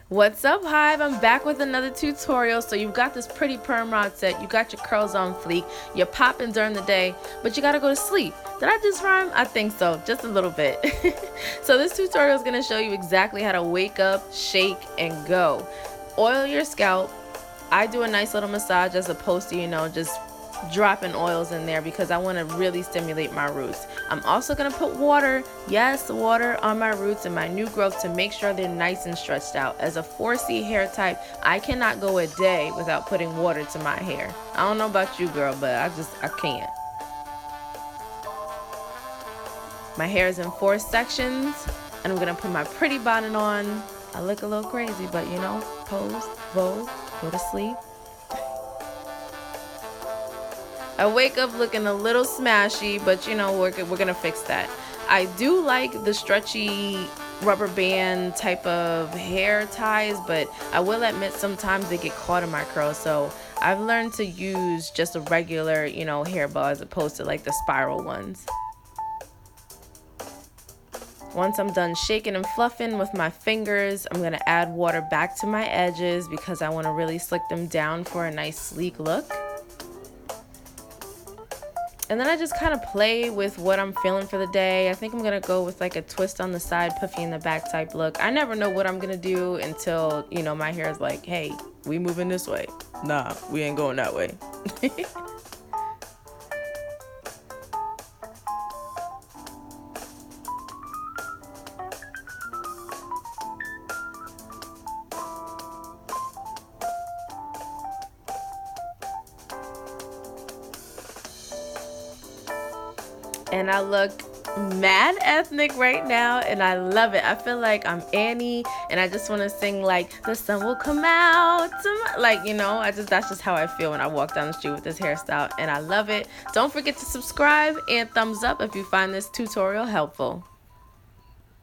What's up, Hive? I'm back with another tutorial. So you've got this pretty perm rod set, you got your curls on fleek, you're popping during the day, but you gotta go to sleep. Did I just rhyme? I think so, just a little bit. So this tutorial is gonna show you exactly how to wake up, shake, and go. Oil your scalp. I do a nice little massage as opposed to, just dropping oils in there because I want to really stimulate my roots. I'm also going to put water, yes, water on my roots and my new growth to make sure they're nice and stretched out. As a 4C hair type, I cannot go a day without putting water to my hair. I don't know about you, girl, but I can't. My hair is in 4 sections and I'm going to put my pretty bonnet on. I look a little crazy, but pose, vogue, go to sleep. I wake up looking a little smashy, but we're gonna fix that. I do like the stretchy rubber band type of hair ties, but I will admit sometimes they get caught in my curls, so I've learned to use just a regular, hair bow as opposed to like the spiral ones. Once I'm done shaking and fluffing with my fingers, I'm gonna add water back to my edges because I wanna really slick them down for a nice sleek look. And then I just kind of play with what I'm feeling for the day. I think I'm going to go with like a twist on the side, puffy in the back type look. I never know what I'm going to do until, my hair is like, hey, we moving this way. Nah, we ain't going that way. And I look mad ethnic right now and I love it. I feel like I'm Annie and I just want to sing like the sun will come out that's just how I feel when I walk down the street with this hairstyle, and I love it. Don't forget to subscribe and thumbs up if you find this tutorial helpful.